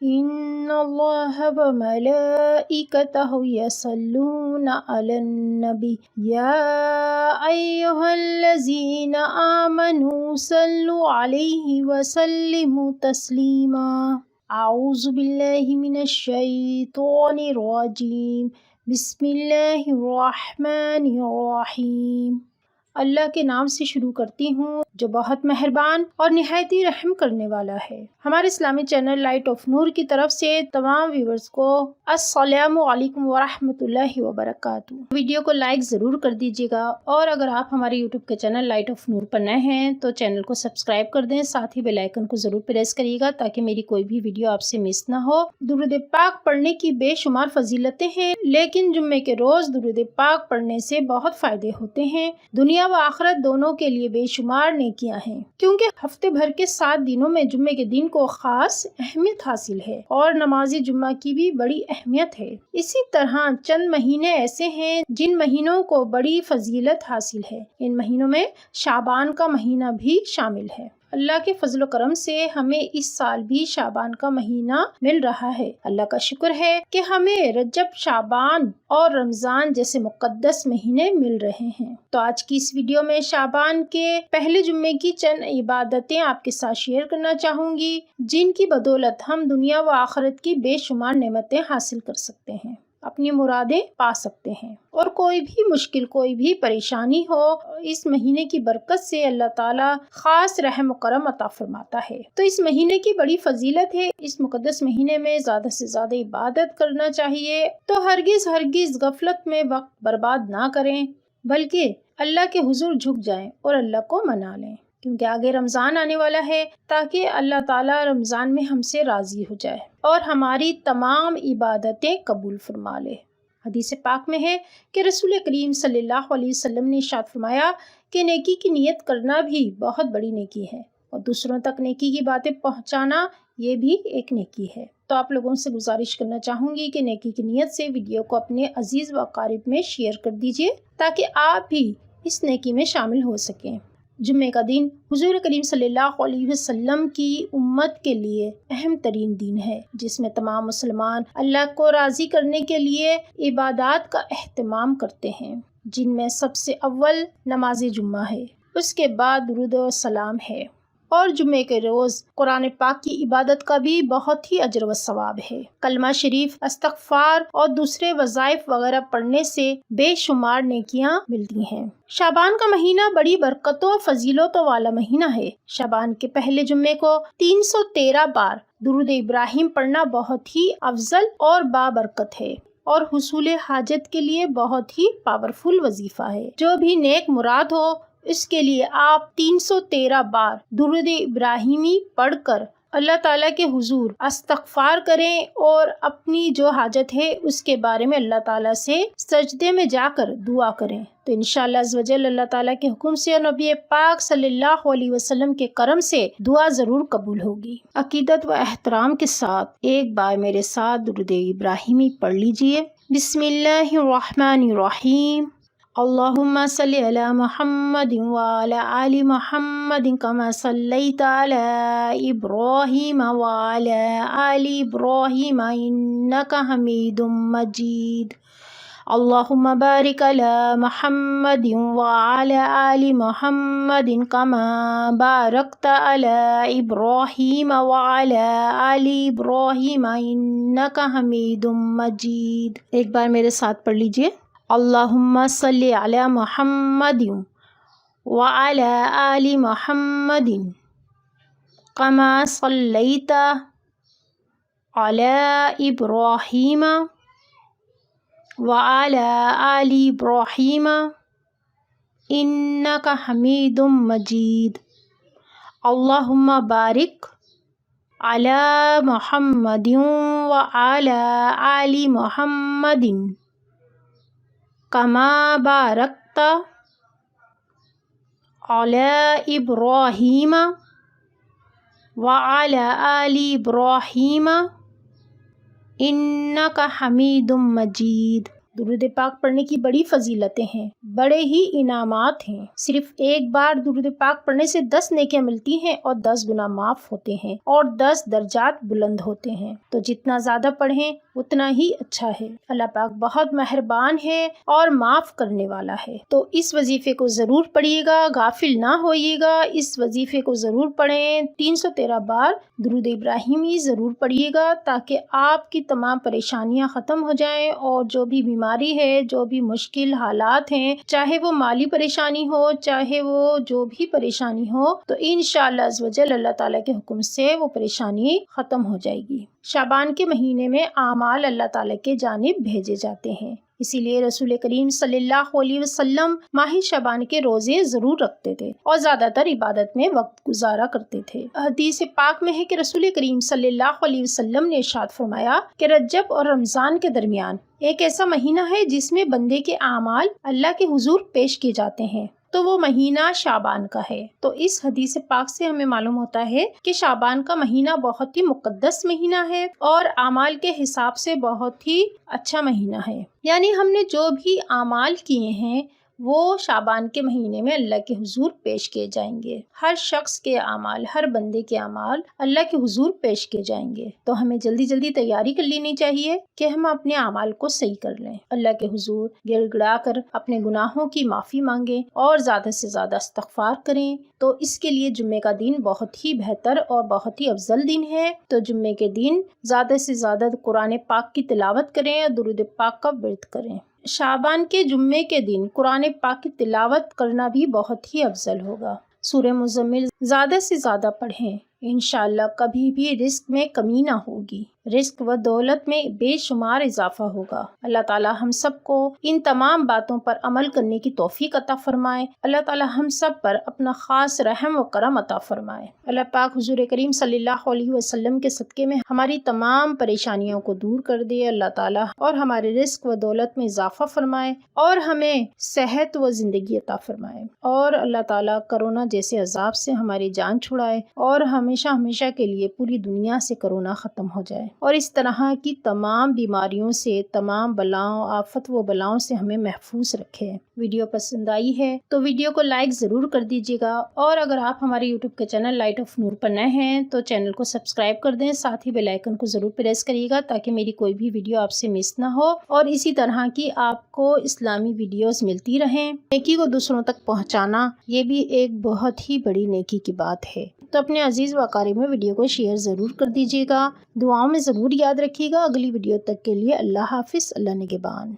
ان اللہ وملائکتہ یصلون علی النبی یا ایہا الذین آمنوا صلوا علیہ وسلموا تسلیما۔ اعوذ باللہ من الشیطان الرجیم، بسم اللہ الرحمن الرحیم۔ اللہ کے نام سے شروع کرتی ہوں جو بہت مہربان اور نہایت ہی رحم کرنے والا ہے۔ ہمارے اسلامی چینل لائٹ آف نور کی طرف سے تمام ویورز کو السلام علیکم ورحمۃ اللہ وبرکاتہ۔ ویڈیو کو لائک ضرور کر دیجیے گا، اور اگر آپ ہمارے یوٹیوب کے چینل لائٹ آف نور پر نئے ہیں تو چینل کو سبسکرائب کر دیں، ساتھ ہی بیل آئیکن کو ضرور پریس کریے گا تاکہ میری کوئی بھی ویڈیو آپ سے مس نہ ہو۔ درود پاک پڑھنے کی بے شمار فضیلتیں ہیں، لیکن جمعے کے روز درود پاک پڑھنے سے بہت فائدے ہوتے ہیں۔ دنیا و آخرت دونوں کے لیے بے شمار نیکیاں ہیں، کیونکہ ہفتے بھر کے 7 دنوں میں جمعے کے دن کو خاص اہمیت حاصل ہے اور نماز جمعہ کی بھی بڑی اہمیت ہے۔ اسی طرح چند مہینے ایسے ہیں جن مہینوں کو بڑی فضیلت حاصل ہے۔ ان مہینوں میں شعبان کا مہینہ بھی شامل ہے۔ اللہ کے فضل و کرم سے ہمیں اس سال بھی شعبان کا مہینہ مل رہا ہے۔ اللہ کا شکر ہے کہ ہمیں رجب، شعبان اور رمضان جیسے مقدس مہینے مل رہے ہیں۔ تو آج کی اس ویڈیو میں شعبان کے پہلے جمعے کی چند عبادتیں آپ کے ساتھ شیئر کرنا چاہوں گی، جن کی بدولت ہم دنیا و آخرت کی بے شمار نعمتیں حاصل کر سکتے ہیں، اپنی مرادیں پا سکتے ہیں، اور کوئی بھی مشکل، کوئی بھی پریشانی ہو، اس مہینے کی برکت سے اللہ تعالیٰ خاص رحم و کرم عطا فرماتا ہے۔ تو اس مہینے کی بڑی فضیلت ہے۔ اس مقدس مہینے میں زیادہ سے زیادہ عبادت کرنا چاہیے، تو ہرگز غفلت میں وقت برباد نہ کریں، بلکہ اللہ کے حضور جھک جائیں اور اللہ کو منا لیں، کیونکہ آگے رمضان آنے والا ہے، تاکہ اللہ تعالیٰ رمضان میں ہم سے راضی ہو جائے اور ہماری تمام عبادتیں قبول فرما لے۔ حدیث پاک میں ہے کہ رسول کریم صلی اللہ علیہ وسلم نے ارشاد فرمایا کہ نیکی کی نیت کرنا بھی بہت بڑی نیکی ہے، اور دوسروں تک نیکی کی باتیں پہنچانا یہ بھی ایک نیکی ہے۔ تو آپ لوگوں سے گزارش کرنا چاہوں گی کہ نیکی کی نیت سے ویڈیو کو اپنے عزیز و اقارب میں شیئر کر دیجیے، تاکہ آپ بھی اس نیکی میں شامل ہو سکیں۔ جمعے کا دن حضور کریم صلی اللہ علیہ وسلم کی امت کے لیے اہم ترین دن ہے، جس میں تمام مسلمان اللہ کو راضی کرنے کے لیے عبادات کا اہتمام کرتے ہیں، جن میں سب سے اول نماز جمعہ ہے، اس کے بعد درود و سلام ہے، اور جمعے کے روز قرآن پاک کی عبادت کا بھی بہت ہی اجر و ثواب ہے۔ کلمہ شریف، استغفار اور دوسرے وظائف وغیرہ پڑھنے سے بے شمار نیکیاں ملتی ہیں۔ شعبان کا مہینہ بڑی برکتوں اور فضیلتوں والا مہینہ ہے۔ شعبان کے پہلے جمعے کو 313 بار درود ابراہیم پڑھنا بہت ہی افضل اور بابرکت ہے، اور حصول حاجت کے لیے بہت ہی پاورفل وظیفہ ہے۔ جو بھی نیک مراد ہو، اس کے لیے آپ 313 بار درود ابراہیمی پڑھ کر اللہ تعالیٰ کے حضور استغفار کریں، اور اپنی جو حاجت ہے اس کے بارے میں اللہ تعالیٰ سے سجدے میں جا کر دعا کریں، تو انشاءاللہ عزوجل اللہ تعالیٰ کے حکم سے اور نبی پاک صلی اللہ علیہ وسلم کے کرم سے دعا ضرور قبول ہوگی۔ عقیدت و احترام کے ساتھ ایک بار میرے ساتھ درود ابراہیمی پڑھ لیجئے۔ بسم اللہ الرحمن الرحیم۔ اللہم صلی علی محمد وعلی آل محمد کما صلیت علی ابراہیم وعلی آل ابراہیم انک حمید مجید۔ اللہم بارک علی محمد وعلی آل محمد کما بارکت علی ابراہیم وعلی آل ابراہیم انک حمید مجید۔ ایک بار میرے ساتھ پڑھ لیجئے۔ اللہم صلی علی محمد وعلی آل محمد کما صلیت علی ابراہیم وعلی آل ابراہیم انک حمید مجید۔ اللہم بارک علی محمد وعلی آل محمد کما بارکت علی ابراہیم وعلی آل ابراہیم انک حمید مجید۔ درود پاک پڑھنے کی بڑی فضیلتیں ہیں، بڑے ہی انعامات ہیں۔ صرف ایک بار درود پاک پڑھنے سے 10 نیکیاں ملتی ہیں اور 10 گناہ معاف ہوتے ہیں اور 10 درجات بلند ہوتے ہیں۔ تو جتنا زیادہ پڑھیں اتنا ہی اچھا ہے۔ اللہ پاک بہت مہربان ہے اور معاف کرنے والا ہے۔ تو اس وظیفے کو ضرور پڑھیے گا، غافل نہ ہوئیے گا، اس وظیفے کو ضرور پڑھیں۔ 313 بار درود ابراہیمی ضرور پڑھیے گا تاکہ آپ کی تمام پریشانیاں ختم ہو جائیں، اور جو بھی بیماری ہے، جو بھی مشکل حالات ہیں، چاہے وہ مالی پریشانی ہو، چاہے وہ جو بھی پریشانی ہو، تو انشاءاللہ عزوجل اللہ تعالیٰ کے حکم سے وہ پریشانی ختم ہو جائے گی۔ شعبان کے مہینے میں اعمال اللہ تعالیٰ کے جانب بھیجے جاتے ہیں، اسی لیے رسول کریم صلی اللہ علیہ وسلم ماہ شعبان کے روزے ضرور رکھتے تھے اور زیادہ تر عبادت میں وقت گزارا کرتے تھے۔ حدیث پاک میں ہے کہ رسول کریم صلی اللہ علیہ وسلم نے ارشاد فرمایا کہ رجب اور رمضان کے درمیان ایک ایسا مہینہ ہے جس میں بندے کے اعمال اللہ کے حضور پیش کیے جاتے ہیں، تو وہ مہینہ شعبان کا ہے۔ تو اس حدیث پاک سے ہمیں معلوم ہوتا ہے کہ شعبان کا مہینہ بہت ہی مقدس مہینہ ہے اور اعمال کے حساب سے بہت ہی اچھا مہینہ ہے، یعنی ہم نے جو بھی اعمال کیے ہیں وہ شعبان کے مہینے میں اللہ کے حضور پیش کیے جائیں گے۔ ہر شخص کے اعمال، ہر بندے کے اعمال اللہ کے حضور پیش کیے جائیں گے، تو ہمیں جلدی جلدی تیاری کر لینی چاہیے کہ ہم اپنے اعمال کو صحیح کر لیں، اللہ کے حضور گڑ گڑا کر اپنے گناہوں کی معافی مانگیں اور زیادہ سے زیادہ استغفار کریں۔ تو اس کے لیے جمعے کا دن بہت ہی بہتر اور بہت ہی افضل دن ہے۔ تو جمعے کے دن زیادہ سے زیادہ قرآن پاک کی تلاوت کریں اور درود پاک کا ورد کریں۔ شعبان کے جمعے کے دن قرآن پاک کی تلاوت کرنا بھی بہت ہی افضل ہوگا۔ سورہ مزمل زیادہ سے زیادہ پڑھیں، انشاءاللہ کبھی بھی رزق میں کمی نہ ہوگی، رزق و دولت میں بے شمار اضافہ ہوگا۔ اللہ تعالی ہم سب کو ان تمام باتوں پر عمل کرنے کی توفیق عطا فرمائے۔ اللہ تعالی ہم سب پر اپنا خاص رحم و کرم عطا فرمائے۔ اللہ پاک حضور کریم صلی اللہ علیہ وسلم کے صدقے میں ہماری تمام پریشانیوں کو دور کر دے اللہ تعالی، اور ہمارے رزق و دولت میں اضافہ فرمائے اور ہمیں صحت و زندگی عطا فرمائے، اور اللہ تعالی کرونا جیسے عذاب سے ہماری جان چھڑائے اور ہمیشہ ہمیشہ کے لیے پوری دنیا سے کرونا ختم ہو جائے، اور اس طرح کی تمام بیماریوں سے، تمام بلاؤں، آفت و بلاؤں سے ہمیں محفوظ رکھے۔ ویڈیو پسند آئی ہے تو ویڈیو کو لائک ضرور کر دیجیے گا، اور اگر آپ ہمارے یوٹیوب کے چینل لائٹ آف نور پر نئے ہیں تو چینل کو سبسکرائب کر دیں، ساتھ ہی بیل آئیکن کو ضرور پریس کریے گا تاکہ میری کوئی بھی ویڈیو آپ سے مس نہ ہو، اور اسی طرح کی آپ کو اسلامی ویڈیوز ملتی رہیں۔ نیکی کو دوسروں تک پہنچانا یہ بھی ایک بہت ہی بڑی نیکی کی بات ہے، تو اپنے عزیز و اقارب میں ویڈیو کو شیئر ضرور کر دیجیے گا، دعاؤں میں ضرور یاد رکھیے گا۔ اگلی ویڈیو تک کے لیے اللہ حافظ، اللہ نگہبان۔